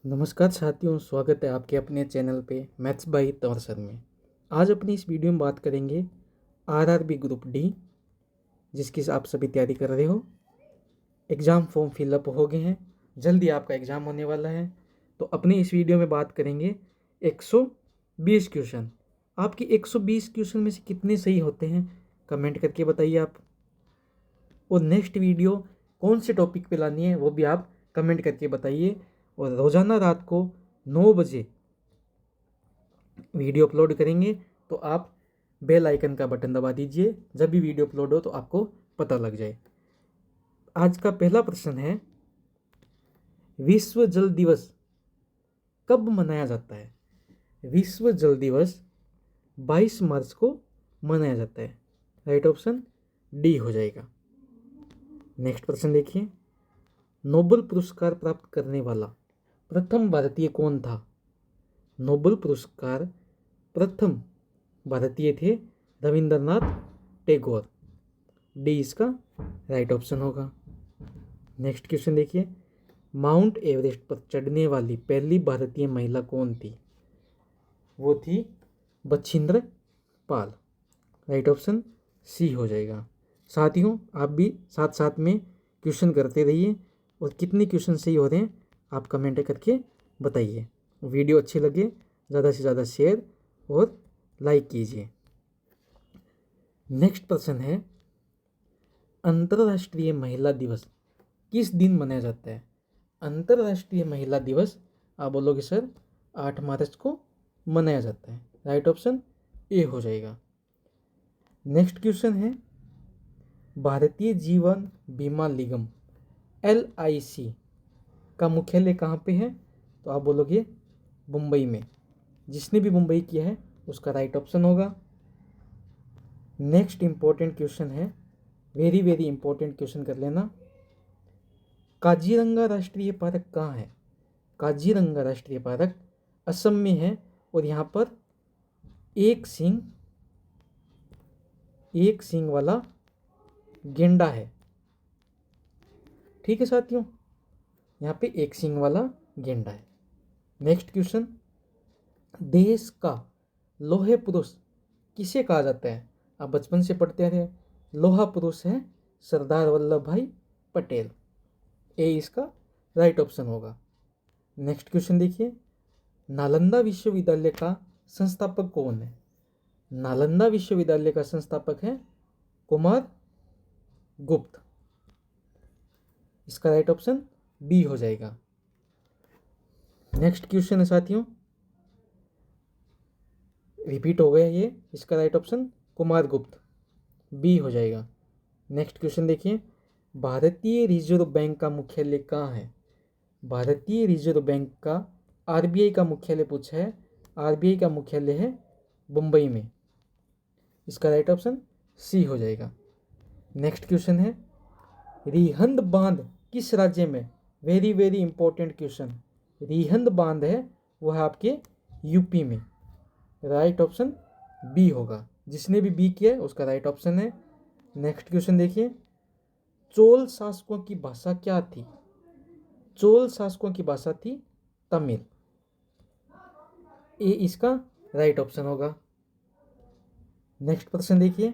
नमस्कार साथियों, स्वागत है आपके अपने चैनल पे मैथ्स बाय तौर में। आज अपनी इस वीडियो में बात करेंगे आरआरबी ग्रुप डी, जिसकी आप सभी तैयारी कर रहे हो। एग्ज़ाम फॉर्म फिलअप हो गए हैं, जल्दी आपका एग्ज़ाम होने वाला है। तो अपनी इस वीडियो में बात करेंगे 120 क्वेश्चन। आपकी 120 क्वेश्चन में से कितने सही होते हैं कमेंट करके बताइए आप। और नेक्स्ट वीडियो कौन से टॉपिक पे लानी है वो भी आप कमेंट करके बताइए। और रोज़ाना रात को 9 बजे वीडियो अपलोड करेंगे, तो आप बेल आइकन का बटन दबा दीजिए। जब भी वीडियो अपलोड हो तो आपको पता लग जाए। आज का पहला प्रश्न है, विश्व जल दिवस कब मनाया जाता है? विश्व जल दिवस 22 मार्च को मनाया जाता है। राइट ऑप्शन डी हो जाएगा। नेक्स्ट प्रश्न देखिए, नोबेल पुरस्कार प्राप्त करने वाला प्रथम भारतीय कौन था? नोबेल पुरस्कार प्रथम भारतीय थे रविंद्रनाथ टैगोर। डी इसका राइट ऑप्शन होगा। नेक्स्ट क्वेश्चन देखिए, माउंट एवरेस्ट पर चढ़ने वाली पहली भारतीय महिला कौन थी? वो थी बछिंद्र पाल। राइट ऑप्शन सी हो जाएगा। साथियों, आप भी साथ साथ में क्वेश्चन करते रहिए और कितने क्वेश्चन सही हो रहे हैं आप कमेंट करके बताइए। वीडियो अच्छी लगे ज़्यादा से ज़्यादा शेयर और लाइक कीजिए। नेक्स्ट प्रश्न है, अंतर्राष्ट्रीय महिला दिवस किस दिन मनाया जाता है? अंतर्राष्ट्रीय महिला दिवस आप बोलोगे सर 8 मार्च को मनाया जाता है। राइट ऑप्शन ए हो जाएगा। नेक्स्ट क्वेश्चन है, भारतीय जीवन बीमा निगम LIC का मुख्यालय कहाँ पे है? तो आप बोलोगे मुंबई में। जिसने भी मुंबई किया है उसका राइट ऑप्शन होगा। नेक्स्ट इंपॉर्टेंट क्वेश्चन है, वेरी वेरी इंपॉर्टेंट क्वेश्चन कर लेना। काजीरंगा राष्ट्रीय पार्क कहाँ है? काजीरंगा राष्ट्रीय पार्क असम में है और यहाँ पर एक सींग वाला गेंडा है। ठीक है साथियों, यहाँ पे एक सींग वाला गेंडा है। नेक्स्ट क्वेश्चन, देश का लोहे पुरुष किसे कहा जाता है? आप बचपन से पढ़ते आ रहे हैं, लोहा पुरुष है सरदार वल्लभ भाई पटेल। ए इसका राइट ऑप्शन होगा। नेक्स्ट क्वेश्चन देखिए, नालंदा विश्वविद्यालय का संस्थापक कौन है? नालंदा विश्वविद्यालय का संस्थापक है कुमार गुप्त। इसका राइट ऑप्शन बी हो जाएगा। नेक्स्ट क्वेश्चन है साथियों, रिपीट हो गया ये, इसका राइट ऑप्शन कुमार गुप्त बी हो जाएगा। नेक्स्ट क्वेश्चन देखिए, भारतीय रिजर्व बैंक का मुख्यालय कहाँ है? भारतीय रिजर्व बैंक का RBI का मुख्यालय पूछा है। RBI का मुख्यालय है मुंबई में। इसका राइट ऑप्शन सी हो जाएगा। नेक्स्ट क्वेश्चन है, रिहंद बांध किस राज्य में? Very very important question. Rihand बांध है वह आपके यूपी में। राइट ऑप्शन बी होगा। जिसने भी बी किया है उसका राइट ऑप्शन है। नेक्स्ट क्वेश्चन देखिए, चोल शासकों की भाषा क्या थी? चोल शासकों की भाषा थी तमिल। ए इसका राइट ऑप्शन होगा। नेक्स्ट प्रश्न देखिए,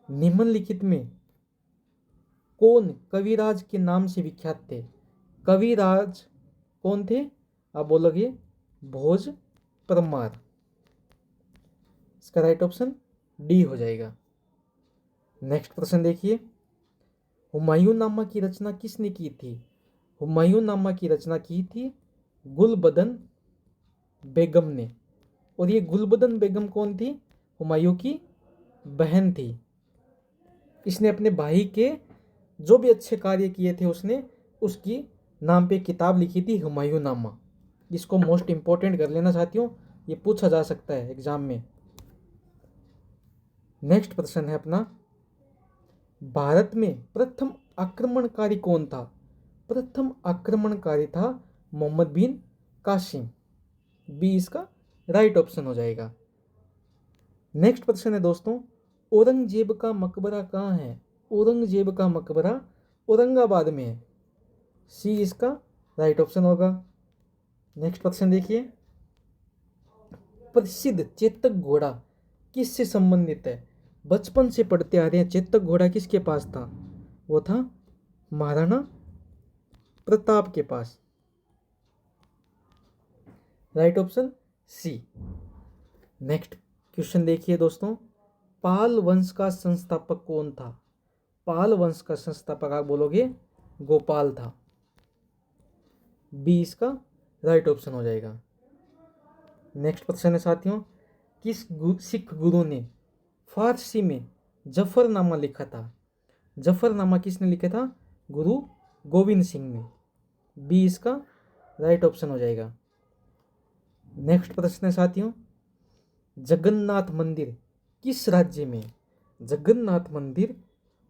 निम्नलिखित में कौन कविराज के नाम से विख्यात थे? कविराज कौन थे? आप बोलोगे भोज परमार। इसका राइट ऑप्शन डी हो जाएगा। नेक्स्ट प्रश्न देखिए, हुमायूंनामा की रचना किसने की थी? हुमायूंनामा की रचना की थी गुलबदन बेगम ने। और ये गुलबदन बेगम कौन थी? हुमायूं की बहन थी। इसने अपने भाई के जो भी अच्छे कार्य किए थे उसने उसकी नाम पे किताब लिखी थी हुमायूंनामा। इसको मोस्ट इंपॉर्टेंट कर लेना साथियों, ये पूछा जा सकता है एग्जाम में। नेक्स्ट प्रश्न है अपना, भारत में प्रथम आक्रमणकारी कौन था? प्रथम आक्रमणकारी था मोहम्मद बिन कासिम। बी इसका राइट ऑप्शन हो जाएगा। नेक्स्ट प्रश्न है दोस्तों, औरंगजेब का मकबरा कहाँ है? औरंगजेब का मकबरा औरंगाबाद में है। सी इसका राइट ऑप्शन होगा। नेक्स्ट क्वेश्चन देखिए, प्रसिद्ध चेतक घोड़ा किससे संबंधित है? बचपन से पढ़ते आ रहे हैं, चेतक घोड़ा किसके पास था? वो था महाराणा प्रताप के पास। Right option C. Next question देखिए दोस्तों, पाल वंश का संस्थापक कौन था? पाल वंश का संस्थापक आप बोलोगे गोपाल था। बी इसका राइट ऑप्शन हो जाएगा। नेक्स्ट क्वेश्चन है साथियों, किस सिख गुरु ने फारसी में जफरनामा लिखा था? जफरनामा किसने लिखा था? गुरु गोविंद सिंह ने। बी इसका राइट ऑप्शन हो जाएगा। नेक्स्ट प्रश्न है साथियों, जगन्नाथ मंदिर किस राज्य में है? जगन्नाथ मंदिर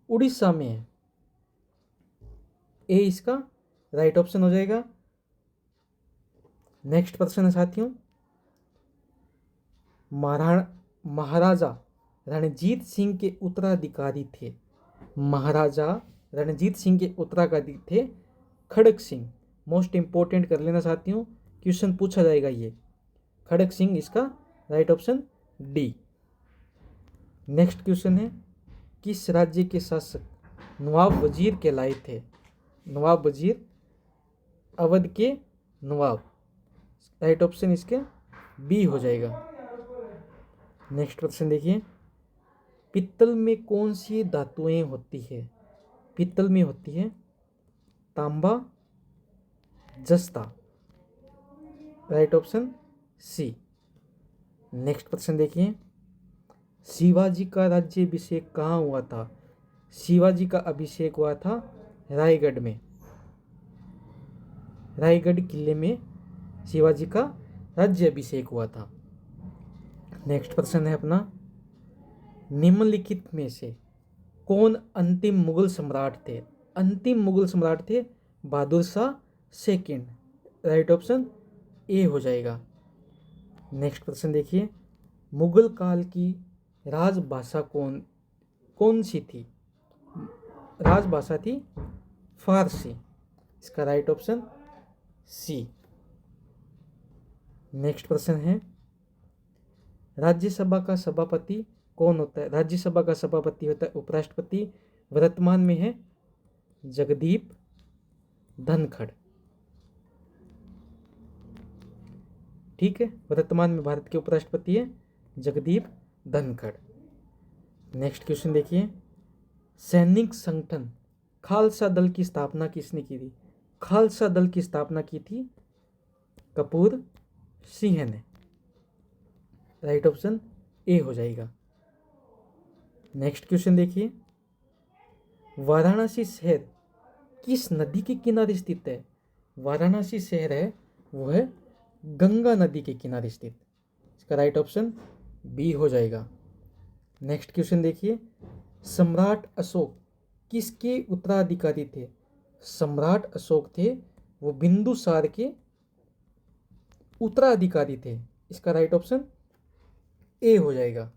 उड़ीसा में है। ए इसका राइट ऑप्शन हो जाएगा। नेक्स्ट प्रश्न है साथियों, महाराजा रणजीत सिंह के उत्तराधिकारी थे। महाराजा रणजीत सिंह के उत्तराधिकारी थे खड़क सिंह। मोस्ट इंपॉर्टेंट कर लेना साथियों, क्वेश्चन पूछा जाएगा ये। खड़क सिंह इसका right option D. Next question है, किस राज्य के शासक नवाब वजीर कहलाए थे? नवाब वजीर अवध के नवाब। राइट ऑप्शन इसके बी हो जाएगा। नेक्स्ट क्वेश्चन देखिए, पित्तल में कौन सी धातुएं होती है? पित्तल में होती है तांबा, जस्ता। Right option C. Next question देखिए, शिवाजी का राज्याभिषेक कहाँ हुआ था? शिवाजी का अभिषेक हुआ था रायगढ़ में। रायगढ़ किले में शिवाजी का राज्याभिषेक हुआ था। नेक्स्ट प्रश्न है अपना, निम्नलिखित में से कौन अंतिम मुगल सम्राट थे? अंतिम मुगल सम्राट थे Bahadur Shah second. Right option A हो जाएगा। नेक्स्ट प्रश्न देखिए, मुगल काल की राजभाषा कौन सी थी? राजभाषा थी फारसी। इसका राइट ऑप्शन सी। नेक्स्ट प्रश्न है, राज्यसभा का सभापति कौन होता है? राज्यसभा का सभापति होता है उपराष्ट्रपति। वर्तमान में है जगदीप धनखड़। ठीक है, वर्तमान में भारत के उपराष्ट्रपति है जगदीप धनखड़। नेक्स्ट क्वेश्चन देखिए, सैनिक संगठन खालसा दल की स्थापना किसने की थी? खालसा दल की स्थापना की थी कपूर सिंह ने। राइट ऑप्शन ए हो जाएगा। नेक्स्ट क्वेश्चन देखिए, वाराणसी शहर किस नदी के किनारे स्थित है? वाराणसी शहर है वो है गंगा नदी के किनारे स्थित। इसका राइट ऑप्शन बी हो जाएगा। नेक्स्ट क्वेश्चन देखिए, सम्राट अशोक किसके उत्तराधिकारी थे? सम्राट अशोक थे वो बिंदुसार के उत्तराधिकारी थे। इसका राइट ऑप्शन ए हो जाएगा।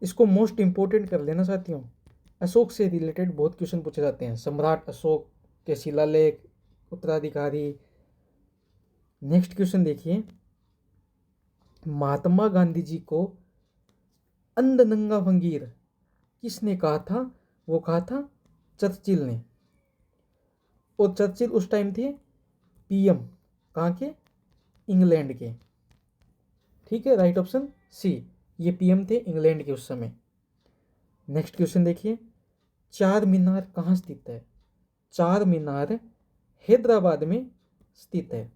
इसको मोस्ट इंपोर्टेंट कर लेना साथियों, अशोक से रिलेटेड बहुत क्वेश्चन पूछे जाते हैं। सम्राट अशोक के शिलालेख, उत्तराधिकारी। नेक्स्ट क्वेश्चन देखिए, महात्मा गांधी जी को अंधनंगा फकीर किसने कहा था? वो कहा था चर्चिल ने। और चर्चिल उस टाइम थे पीएम कहाँ के? इंग्लैंड के। ठीक है, राइट ऑप्शन सी, ये पीएम थे इंग्लैंड के उस समय। नेक्स्ट क्वेश्चन देखिए, चार मीनार कहाँ स्थित है? चार मीनार हैदराबाद में स्थित है।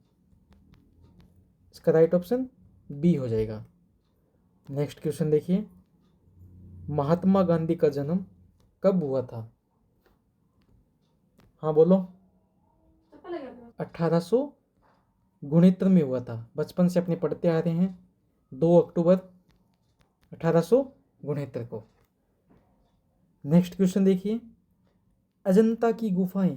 इसका राइट ऑप्शन बी हो जाएगा। नेक्स्ट क्वेश्चन देखिए, महात्मा गांधी का जन्म कब हुआ था? हाँ बोलो। 1869 में हुआ था। बचपन से अपने पढ़ते आ रहे हैं, 2 अक्टूबर 1869 को। नेक्स्ट क्वेश्चन देखिए, अजंता की गुफाएं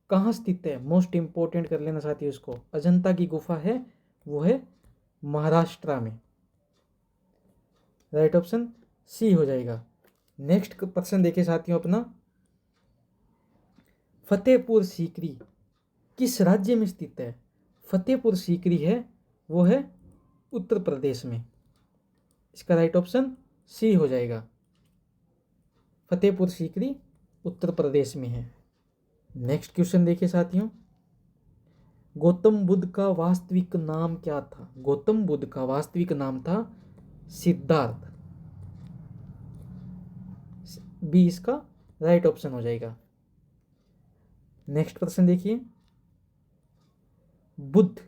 कहाँ स्थित है? मोस्ट इंपोर्टेंट कर लेना साथियों इसको। अजंता की गुफा है वो है महाराष्ट्र में। राइट ऑप्शन सी हो जाएगा। नेक्स्ट प्रश्न देखिए साथियों अपना, फतेहपुर सीकरी किस राज्य में स्थित है? फतेहपुर सीकरी है, वो है उत्तर प्रदेश में। इसका राइट ऑप्शन सी हो जाएगा। फतेहपुर सीकरी उत्तर प्रदेश में है। नेक्स्ट क्वेश्चन देखिए साथियों, गौतम बुद्ध का वास्तविक नाम क्या था? गौतम बुद्ध का वास्तविक नाम था सिद्धार्थ। बी इसका राइट ऑप्शन हो जाएगा। नेक्स्ट प्रश्न देखिए, बुद्ध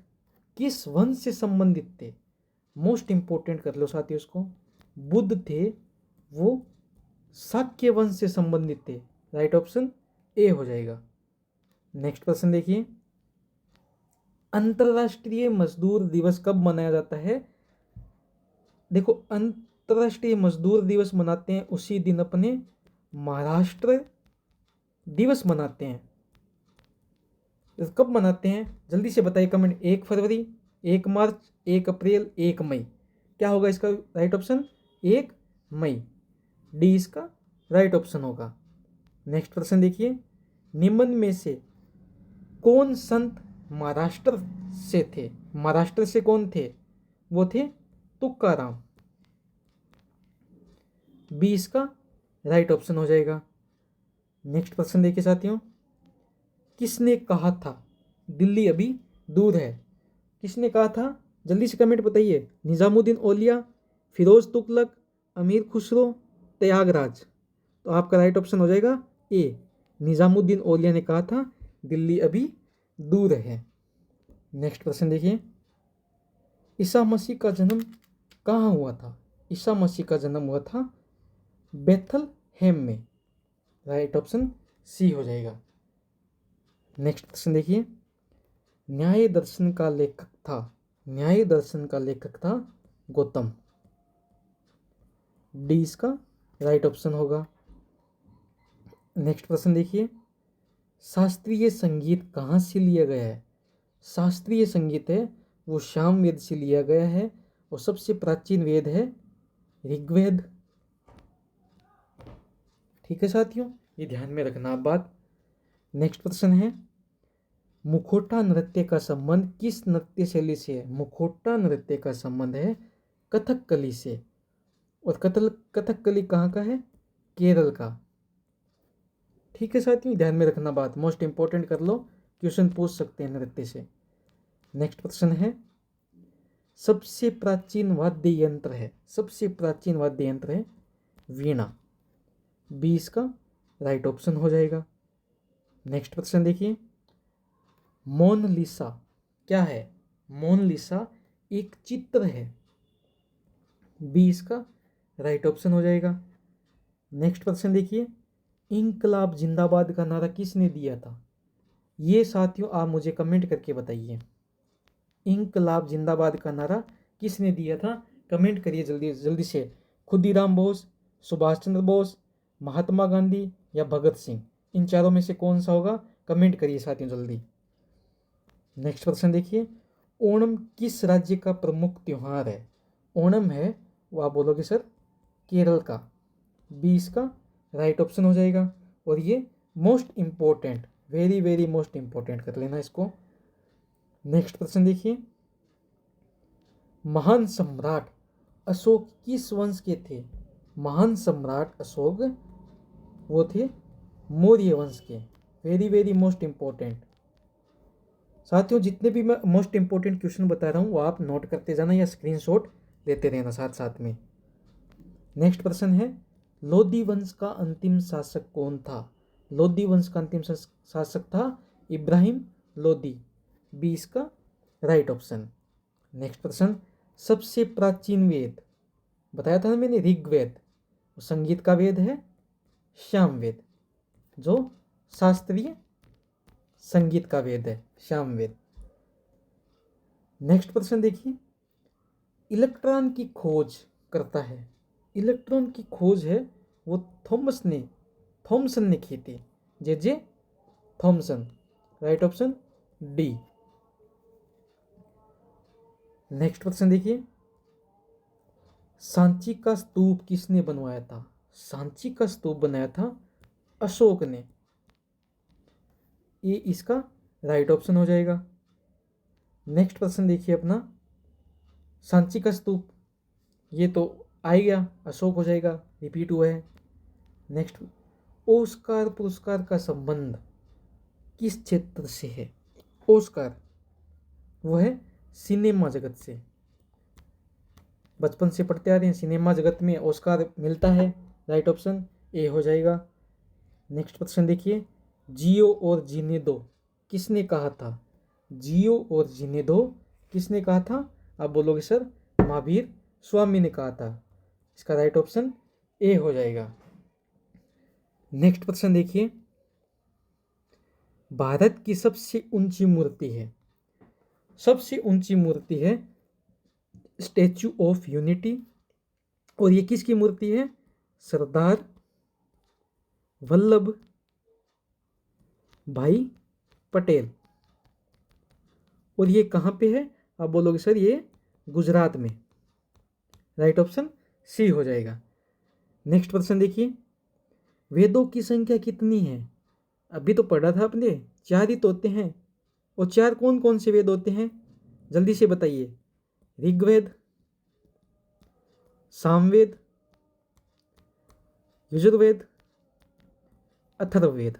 किस वंश से संबंधित थे? मोस्ट इंपोर्टेंट कर लो साथियों इसको। बुद्ध थे वो शाक्य वंश से संबंधित थे। राइट ऑप्शन ए हो जाएगा। नेक्स्ट प्रश्न देखिए, अंतर्राष्ट्रीय मजदूर दिवस कब मनाया जाता है? देखो, अंतर्राष्ट्रीय मजदूर दिवस मनाते हैं उसी दिन अपने महाराष्ट्र दिवस मनाते हैं। कब मनाते हैं जल्दी से बताइए कमेंट। 1 फरवरी, 1 मार्च, 1 अप्रैल, 1 मई। क्या होगा इसका राइट ऑप्शन? 1 मई। डी इसका राइट ऑप्शन होगा। नेक्स्ट प्रश्न देखिए, निम्न में से कौन संत महाराष्ट्र से थे? महाराष्ट्र से कौन थे? वो थे तुकाराम। बी इसका राइट ऑप्शन हो जाएगा। नेक्स्ट प्रश्न देखिए साथियों, किसने कहा था दिल्ली अभी दूर है? किसने कहा था? जल्दी से कमेंट बताइए। निजामुद्दीन औलिया, फिरोज तुगलक, अमीर खुसरो, त्यागराज। तो आपका राइट ऑप्शन हो जाएगा ए, निजामुद्दीन औलिया ने कहा था दिल्ली अभी दूर है। नेक्स्ट प्रश्न देखिए, ईसा मसीह का जन्म कहाँ हुआ था? ईसा मसीह का जन्म हुआ था बेथलहेम में। राइट ऑप्शन सी हो जाएगा। नेक्स्ट प्रश्न देखिए, न्याय दर्शन का लेखक था? न्याय दर्शन का लेखक था गौतम। डी इसका राइट ऑप्शन होगा। नेक्स्ट प्रश्न देखिए, शास्त्रीय संगीत कहाँ से लिया गया है? शास्त्रीय संगीत है वो सामवेद से लिया गया है और सबसे प्राचीन वेद है ऋग्वेद। ठीक है साथियों, ये ध्यान में रखना आप बात। नेक्स्ट प्रश्न है, मुखौटा नृत्य का संबंध किस नृत्य शैली से है? मुखौटा नृत्य का संबंध है कथकली से। और कथकली कहाँ का है? केरल का। ठीक है साथियों, ध्यान में रखना बात, मोस्ट इंपॉर्टेंट कर लो, क्वेश्चन पूछ सकते हैं नृत्य से। नेक्स्ट प्रश्न है, सबसे प्राचीन वाद्य यंत्र है? सबसे प्राचीन वाद्य यंत्र है वीणा। बी इसका राइट ऑप्शन हो जाएगा। नेक्स्ट प्रश्न देखिए, मोनालिसा क्या है? मोनालिसा एक चित्र है। बी इसका राइट ऑप्शन हो जाएगा। नेक्स्ट प्रश्न देखिए, इंकलाब जिंदाबाद का नारा किसने दिया था? ये साथियों आप मुझे कमेंट करके बताइए, इंकलाब जिंदाबाद का नारा किसने दिया था? कमेंट करिए जल्दी जल्दी से। खुदीराम बोस, सुभाष चंद्र बोस, महात्मा गांधी या भगत सिंह, इन चारों में से कौन सा होगा? कमेंट करिए साथियों जल्दी। नेक्स्ट प्रश्न देखिए, ओणम किस राज्य का प्रमुख त्यौहार है? ओणम है वो आप बोलोगे सर केरल का। बी इसका राइट ऑप्शन हो जाएगा। और ये most important, very very most important कर लेना इसको। नेक्स्ट प्रश्न देखिए, महान सम्राट अशोक किस वंश के थे? महान सम्राट अशोक वो थे मौर्य वंश के। वेरी वेरी मोस्ट इंपॉर्टेंट साथियों, जितने भी मैं मोस्ट इंपॉर्टेंट क्वेश्चन बता रहा हूँ वो आप नोट करते जाना या स्क्रीनशॉट लेते रहना साथ साथ में। नेक्स्ट प्रश्न है, लोधी वंश का अंतिम शासक कौन था? लोधी वंश का अंतिम शासक था इब्राहिम लोधी। बी इसका राइट ऑप्शन। नेक्स्ट प्रश्न, सबसे प्राचीन वेद बताया था ना मैंने ऋग्वेद, संगीत का वेद है सामवेद, जो शास्त्रीय संगीत का वेद है सामवेद। नेक्स्ट प्रश्न देखिए, इलेक्ट्रॉन की खोज करता है? इलेक्ट्रॉन की खोज है वो थॉमसन ने की थी, J Thomson. Right option D. Next प्रश्न देखिए, सांची का स्तूप किसने बनवाया था? सांची का स्तूप बनाया था अशोक ने। ये इसका राइट ऑप्शन हो जाएगा। नेक्स्ट प्रश्न देखिए अपना, सांची का स्तूप, ये तो आ ही गया, अशोक हो जाएगा, रिपीट हुआ है। नेक्स्ट, ओस्कार पुरस्कार का संबंध किस क्षेत्र से है? ओस्कार वो है सिनेमा जगत से, बचपन से पढ़ते आ रहे हैं, सिनेमा जगत में ओस्कार मिलता है। राइट ऑप्शन ए हो जाएगा। नेक्स्ट प्रश्न देखिए, जियो और जीने दो किसने कहा था? जियो और जीने दो किसने कहा था? आप बोलोगे सर महावीर स्वामी ने कहा था। इसका राइट ऑप्शन ए हो जाएगा। नेक्स्ट प्रश्न देखिए, भारत की सबसे ऊंची मूर्ति है, सबसे ऊंची मूर्ति है स्टैचू ऑफ यूनिटी, और ये किसकी मूर्ति है? सरदार वल्लभ भाई पटेल। और ये कहाँ पे है? आप बोलोगे सर ये गुजरात में। राइट ऑप्शन सी हो जाएगा। नेक्स्ट प्रश्न देखिए, वेदों की संख्या कितनी है? अभी तो पढ़ा था आपने, 4 ही तो होते हैं। और 4 कौन कौन से वेद होते हैं? जल्दी से बताइए। ऋग्वेद, सामवेद, यजुर्वेद, अथर्ववेद,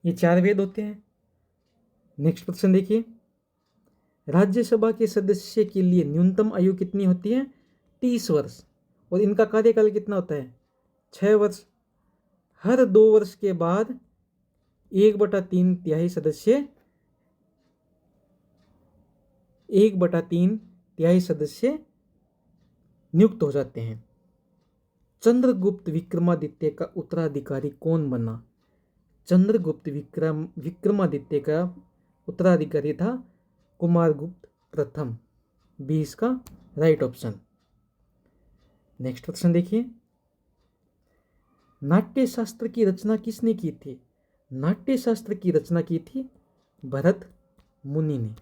ये 4 वेद होते हैं। नेक्स्ट प्रश्न देखिए, राज्यसभा के सदस्य के लिए न्यूनतम आयु कितनी होती है? 30 वर्ष। और इनका कार्यकाल कितना होता है? 6 वर्ष। हर 2 वर्ष के बाद 1/3 सदस्य 1/3 सदस्य नियुक्त हो जाते हैं। चंद्रगुप्त विक्रमादित्य का उत्तराधिकारी कौन बना? चंद्रगुप्त विक्रमादित्य का उत्तराधिकारी था कुमारगुप्त प्रथम, 20 का राइट ऑप्शन। नेक्स्ट प्रश्न देखिए, नाट्य शास्त्र की रचना किसने की थी? नाट्य शास्त्र की रचना की थी भरत मुनि ने।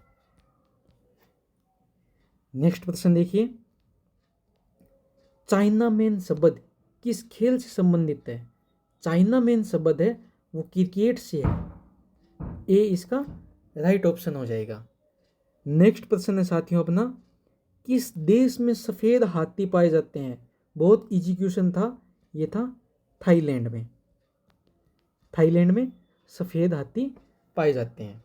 नेक्स्ट प्रश्न देखिए, चाइना मैन शब्द किस खेल से संबंधित है? चाइना मैन शब्द है वो क्रिकेट से है। ए इसका राइट ऑप्शन हो जाएगा। नेक्स्ट प्रश्न है साथियों अपना, किस देश में सफेद हाथी पाए जाते हैं? बहुत इजी क्वेश्चन था, ये था थाईलैंड में। थाईलैंड में सफेद हाथी पाए जाते हैं।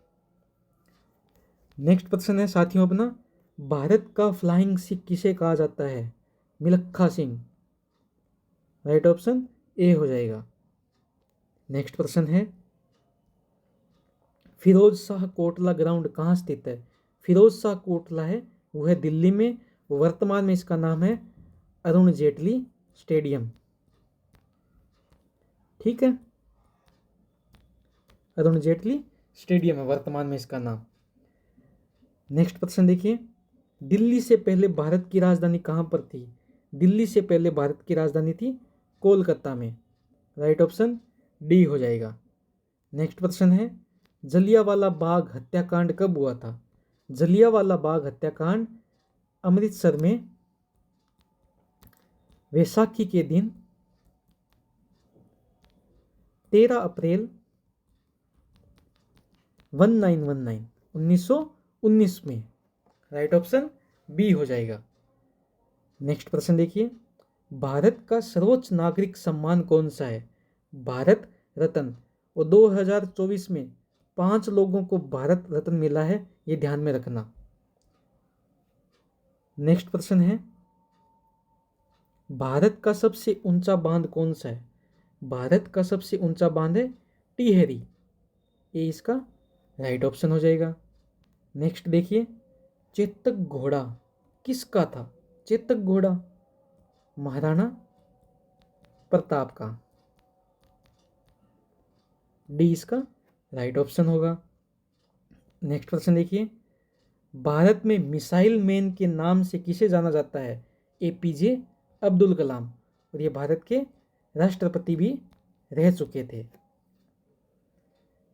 नेक्स्ट प्रश्न है साथियों अपना, भारत का फ्लाइंग सिख किसे कहा जाता है? Milkha Singh. Right option A हो जाएगा। नेक्स्ट प्रश्न है, फिरोज शाह कोटला ग्राउंड कहाँ स्थित है? फिरोज शाह कोटला है वो है दिल्ली में, वर्तमान में इसका नाम है अरुण जेटली स्टेडियम। ठीक है, अरुण जेटली स्टेडियम है वर्तमान में इसका नाम। नेक्स्ट प्रश्न देखिए, दिल्ली से पहले भारत की राजधानी कहाँ पर थी? दिल्ली से पहले भारत की राजधानी थी कोलकाता में। राइट ऑप्शन डी हो जाएगा। नेक्स्ट प्रश्न है, जलियांवाला बाग हत्याकांड कब हुआ था? जलियांवाला बाग हत्याकांड अमृतसर में वैसाखी के दिन 13 अप्रैल 1919 में। राइट ऑप्शन बी हो जाएगा। नेक्स्ट प्रश्न देखिए, भारत का सर्वोच्च नागरिक सम्मान कौन सा है? भारत रत्न। और 2024 में 5 लोगों को भारत रत्न मिला है, ये ध्यान में रखना। नेक्स्ट प्रश्न है, भारत का सबसे ऊंचा बांध कौन सा है? भारत का सबसे ऊंचा बांध है टिहरी, ये इसका राइट ऑप्शन हो जाएगा। नेक्स्ट देखिए, चेतक घोड़ा किसका था? चेतक घोड़ा महाराणा प्रताप का। डी इसका राइट ऑप्शन होगा। नेक्स्ट प्रश्न देखिए, भारत में मिसाइल मैन के नाम से किसे जाना जाता है? एपीजे अब्दुल कलाम, और ये भारत के राष्ट्रपति भी रह चुके थे।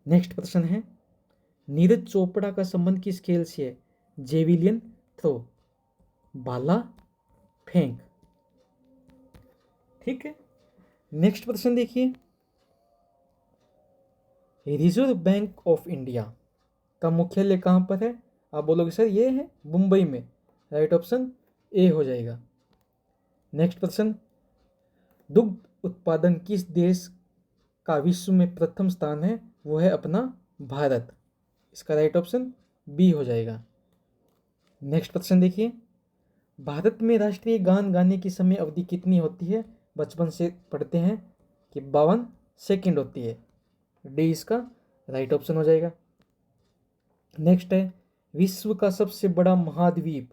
नेक्स्ट प्रश्न है, नीरज चोपड़ा का संबंध किस खेल से है? जेविलियन थ्रो, भाला फेंक। ठीक है, नेक्स्ट प्रश्न देखिए, रिजर्व बैंक ऑफ इंडिया का मुख्यालय कहाँ पर है? आप बोलोगे सर ये है मुंबई में। राइट ऑप्शन ए हो जाएगा। नेक्स्ट प्रश्न, दुग्ध उत्पादन किस देश का विश्व में प्रथम स्थान है? वो है अपना भारत। इसका राइट ऑप्शन बी हो जाएगा। नेक्स्ट प्रश्न देखिए, भारत में राष्ट्रीय गान गाने की समय अवधि कितनी होती है? बचपन से पढ़ते हैं कि 52 सेकंड होती है। डी इसका राइट ऑप्शन हो जाएगा। नेक्स्ट है, विश्व का सबसे बड़ा महाद्वीप,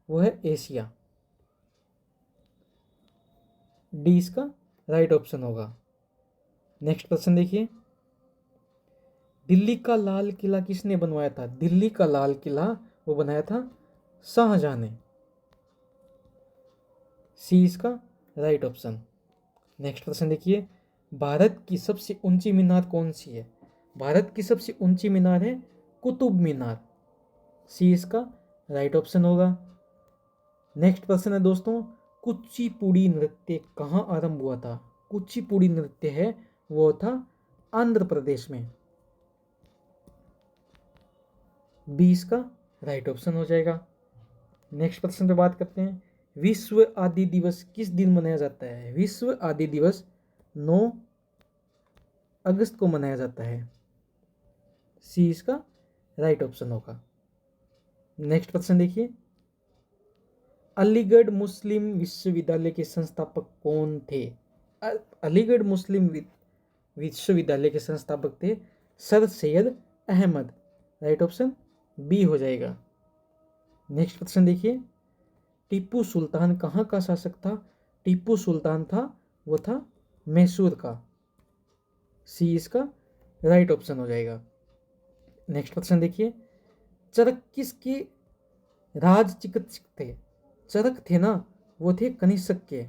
वो है एशिया। डी इसका राइट ऑप्शन होगा। नेक्स्ट प्रश्न देखिए, दिल्ली का लाल किला किसने बनवाया था? दिल्ली का लाल किला वो बनाया था शाहजहां ने। सी इसका राइट ऑप्शन। नेक्स्ट प्रश्न देखिए, भारत की सबसे ऊंची मीनार कौन सी है? भारत की सबसे ऊंची मीनार है कुतुब मीनार। सी इसका राइट ऑप्शन होगा। नेक्स्ट प्रश्न है दोस्तों, कुचिपुड़ी नृत्य कहाँ आरंभ हुआ था? कुचिपुड़ी नृत्य है वो था आंध्र प्रदेश में। बी इसका राइट ऑप्शन हो जाएगा। नेक्स्ट प्रश्न पे बात करते हैं, विश्व आदि दिवस किस दिन मनाया जाता है? विश्व आदि दिवस 9 अगस्त को मनाया जाता है। सी इसका राइट ऑप्शन होगा। नेक्स्ट प्रश्न देखिए, अलीगढ़ मुस्लिम विश्वविद्यालय के संस्थापक कौन थे? अलीगढ़ मुस्लिम विश्वविद्यालय के संस्थापक थे sir Syed Ahmad. Right option B हो जाएगा। नेक्स्ट प्रश्न देखिए, टीपू सुल्तान कहाँ का शासक था? टीपू सुल्तान था वो था मैसूर का। सी इसका राइट ऑप्शन हो जाएगा। नेक्स्ट प्रश्न देखिए, चरक किसके राज चिकित्सक थे? चरक थे ना वो थे कनिष्क के।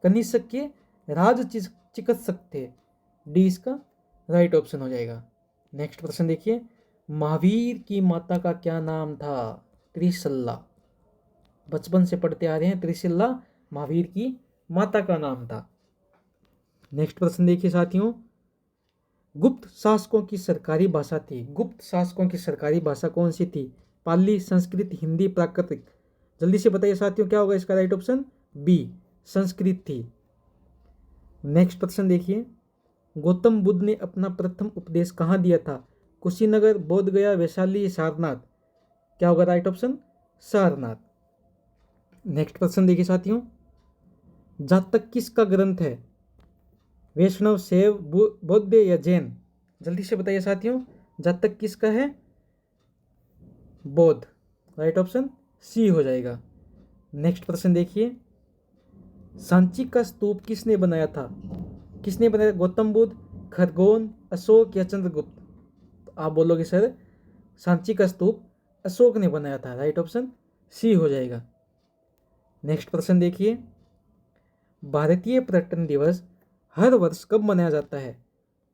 कनिष्क के राज चिकित्सक थे। डी इसका राइट ऑप्शन हो जाएगा। नेक्स्ट प्रश्न देखिए, महावीर की माता का क्या नाम था? त्रिशल्ला। बचपन से पढ़ते आ रहे हैं, त्रिशल्ला महावीर की माता का नाम था। नेक्स्ट प्रश्न देखिए साथियों, गुप्त शासकों की सरकारी भाषा थी। गुप्त शासकों की सरकारी भाषा कौन सी थी? पाली, संस्कृत, हिंदी, प्राकृतिक। जल्दी से बताइए साथियों क्या होगा इसका राइट ऑप्शन? बी संस्कृत थी। नेक्स्ट प्रश्न देखिए, गौतम बुद्ध ने अपना प्रथम उपदेश कहाँ दिया था? कुशीनगर, बोध गया, वैशाली, सारनाथ। क्या होगा राइट ऑप्शन? सारनाथ। नेक्स्ट प्रश्न देखिए साथियों, जातक किसका ग्रंथ है? वैष्णव, शैव, बौद्ध या जैन? जल्दी से बताइए साथियों, जातक किसका है? बौद्ध। राइट ऑप्शन सी हो जाएगा। नेक्स्ट प्रश्न देखिए, सांची का स्तूप किसने बनाया था? किसने बनाया? गौतम बुद्ध, खरगोन, अशोक या चंद्रगुप्त? तो आप बोलोगे सर सांची का स्तूप अशोक ने बनाया था। राइट ऑप्शन सी हो जाएगा। नेक्स्ट प्रश्न देखिए, भारतीय पर्यटन दिवस हर वर्ष कब मनाया जाता है?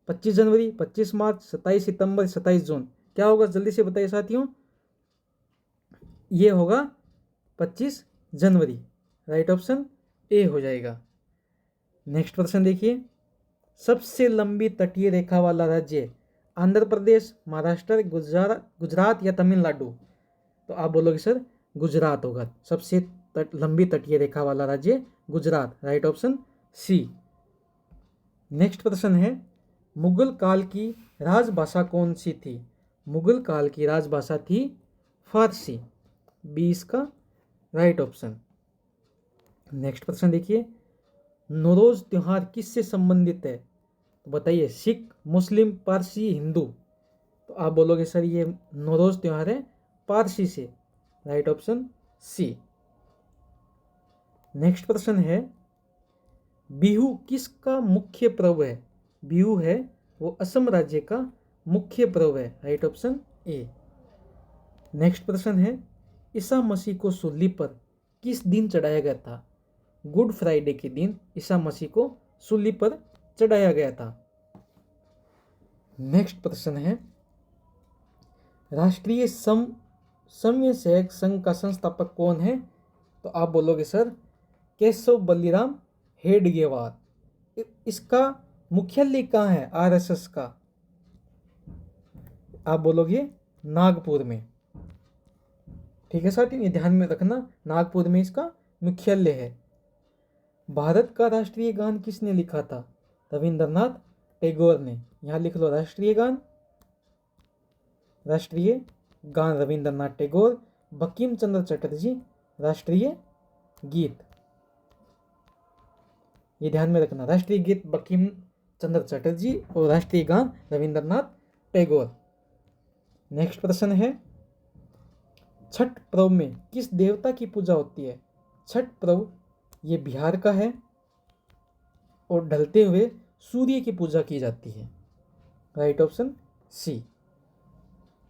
25 जनवरी, 25 मार्च, 27 सितंबर, 27 जून। क्या होगा जल्दी से बताइए साथियों? ये होगा 25 जनवरी। राइट ऑप्शन ए हो जाएगा। नेक्स्ट प्रश्न देखिए, सबसे लंबी तटीय रेखा वाला राज्य आंध्र प्रदेश, महाराष्ट्र, गुजरात या तमिलनाडु? तो आप बोलोगे सर गुजरात होगा। सबसे लंबी तटीय रेखा वाला राज्य Gujarat. Right option C. Next प्रश्न है, मुगल काल की राजभाषा कौन सी थी? मुगल काल की राजभाषा थी फारसी। बी इसका राइट ऑप्शन। नेक्स्ट प्रश्न देखिए, नौरोज त्योहार किससे संबंधित है? तो बताइए, सिख, मुस्लिम, पारसी, हिंदू? तो आप बोलोगे सर ये नौरोज त्योहार है पारसी से। Right option C. नेक्स्ट प्रश्न है, बिहू किसका मुख्य पर्व है? बिहू है वो असम राज्य का मुख्य पर्व है। राइट ऑप्शन ए। नेक्स्ट प्रश्न है, ईसा मसीह को सूली पर किस दिन चढ़ाया गया था? गुड फ्राइडे के दिन ईसा मसीह को सूली पर चढ़ाया गया था। नेक्स्ट प्रश्न है, राष्ट्रीय स्वयंसेवक संघ का संस्थापक कौन है? तो आप बोलोगे सर केशव बलिराम हेडगेवार। इसका मुख्यालय कहाँ है आरएसएस का? आप बोलोगे नागपुर में। ठीक है साथियों, ये ध्यान में रखना, नागपुर में इसका मुख्यालय है। भारत का राष्ट्रीय गान किसने लिखा था? रविंद्रनाथ टैगोर ने। यहाँ लिख लो राष्ट्रीय गान, राष्ट्रीय गान रविंद्रनाथ टैगोर। बंकिम चंद्र चटर्जी राष्ट्रीय गीत। ये ध्यान में रखना, राष्ट्रीय गीत बंकिम चंद्र चटर्जी और राष्ट्रीय गान रविंद्रनाथ टैगोर। नेक्स्ट प्रश्न है, छठ पर्व में किस देवता की पूजा होती है? छठ पर्व ये बिहार का है और ढलते हुए सूर्य की पूजा की जाती है। Right option C.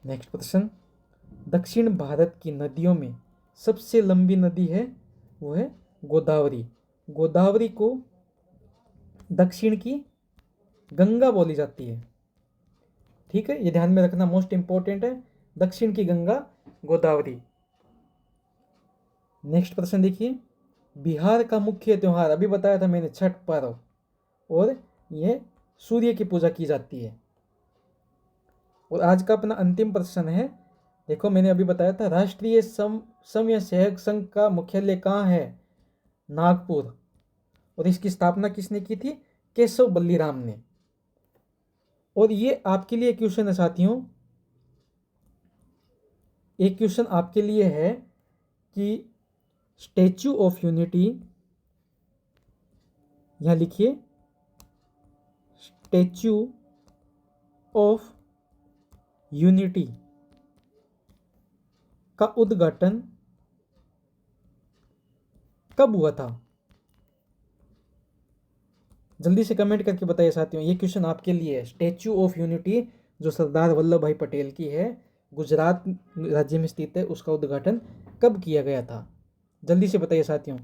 नेक्स्ट प्रश्न, दक्षिण भारत की नदियों में सबसे लंबी नदी है वो है गोदावरी। गोदावरी को दक्षिण की गंगा बोली जाती है। ठीक है, ये ध्यान में रखना, मोस्ट इंपॉर्टेंट है, दक्षिण की गंगा गोदावरी। नेक्स्ट प्रश्न देखिए, बिहार का मुख्य त्योहार, अभी बताया था मैंने, छठ पर्व, और यह सूर्य की पूजा की जाती है। और आज का अपना अंतिम प्रश्न है, देखो मैंने अभी बताया था राष्ट्रीय स्वयंसेवक संघ का मुख्यालय कहाँ है? नागपुर। और इसकी स्थापना किसने की थी? केशव बल्लीराम ने। और ये आपके लिए क्वेश्चन है साथियों, एक क्वेश्चन आपके लिए है कि स्टैच्यू ऑफ यूनिटी, यहां लिखिए स्टैच्यू ऑफ यूनिटी का उद्घाटन कब हुआ था? जल्दी से कमेंट करके बताइए साथियों, ये क्वेश्चन आपके लिए है। स्टैच्यू ऑफ यूनिटी जो सरदार वल्लभ भाई पटेल की है, गुजरात राज्य में स्थित है, उसका उद्घाटन कब किया गया था? जल्दी से बताइए साथियों।